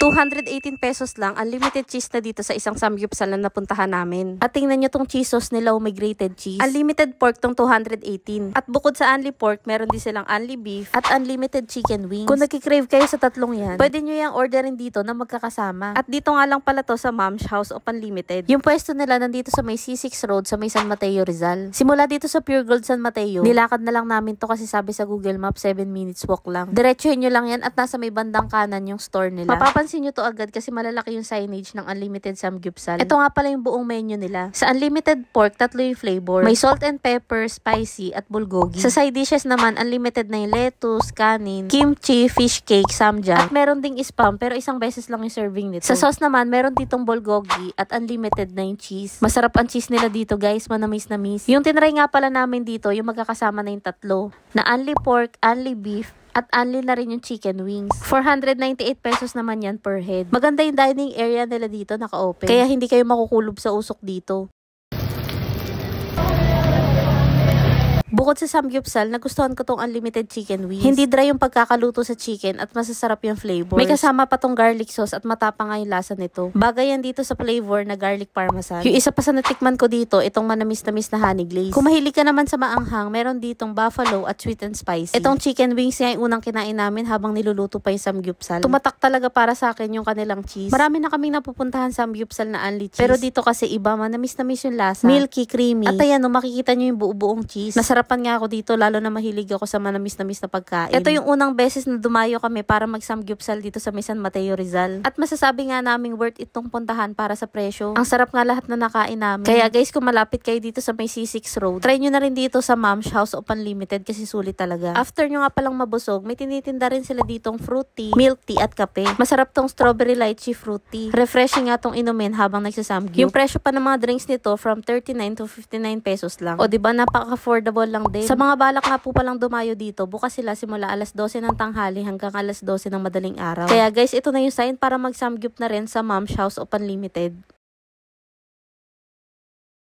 218 pesos lang, unlimited cheese na dito sa isang samgyupsal na napuntahan namin. At tingnan nyo tong cheese sauce nila, may grated cheese. Unlimited pork tong 218. At bukod sa unli pork, meron din silang unli beef at unlimited chicken wings. Kung nagkikrave kayo sa tatlong yan, pwede nyo yung orderin dito na magkakasama. At dito nga lang pala to sa Mom's House of Unlimited. Yung pwesto nila nandito sa may C6 Road sa may San Mateo, Rizal. Simula dito sa Pure Gold San Mateo, nilakad na lang namin to kasi sabi sa Google Maps 7 minutes walk lang. Diretsuhin nyo lang yan at nasa may bandang kanan yung store nila. Mapapansin nyo to agad kasi malalaki yung signage ng Unlimited Samgyupsal. Ito nga pala yung buong menu nila. Sa Unlimited Pork, tatlo yung flavor. May salt and pepper, spicy, at bulgogi. Sa side dishes naman, unlimited na yung lettuce, kanin, kimchi, fish cake, samjang. At meron ding spam pero isang beses lang yung serving nito. Sa sauce naman, meron ditong bulgogi at unlimited na yung cheese. Masarap ang cheese nila dito guys, manamis-namis. Yung tinry nga pala namin dito, yung magkakasama na yung tatlo. Na unli pork, unli beef, at unli na rin yung chicken wings. 498 pesos naman yan per head. Maganda yung dining area nila dito, naka-open. Kaya hindi kayo makukulob sa usok dito. Bukod sa samgyupsal, nagustuhan ko tong unlimited chicken wings. Hindi dry yung pagkakaluto sa chicken at masasarap yung flavors. May kasama pa tong garlic sauce at matapang nga yung lasa nito. Bagay yan dito sa flavor na garlic parmesan. Yung isa pa sa natikman ko dito, itong manamis-namis na honey glaze. Kung mahilig ka naman sa maanghang, meron ditong buffalo at sweet and spicy. Itong chicken wings nga yung unang kinain namin habang niluluto pa yung samgyupsal. Tumatak talaga para sa akin yung kanilang cheese. Marami na kaming napupuntahan samgyupsal na unli cheese. Pero dito kasi iba, manamis-namis yung lasa. Milky, creamy. At ayan, makikita nyo yung buo-buong cheese. Nasarapan nga ako dito, lalo na mahilig ako sa manamis-namis na pagkain. Ito yung unang beses na dumayo kami para mag-samgyupsal dito sa may San Mateo, Rizal. At masasabi nga naming worth itong puntahan para sa presyo. Ang sarap nga lahat na nakain namin. Kaya guys, kung malapit kayo dito sa may C6 Road, try nyo na rin dito sa Mom's House of Unlimited kasi sulit talaga. After nyo nga palang mabusog, may tinitinda rin sila ditong fruit tea, milk tea at kape. Masarap tong strawberry lychee fruit tea. Refreshing nga tong inumin habang nagsasamgyup. Yung presyo pa ng mga drinks nito from 39 to 59 pesos lang. O diba, napaka-affordable lang din. Sa mga balak nga po palang dumayo dito, bukas sila simula alas 12 ng tanghali hanggang alas 12 ng madaling araw. Kaya guys, ito na yung sign para mag-samgyup na rin sa Mom's House of Unlimited.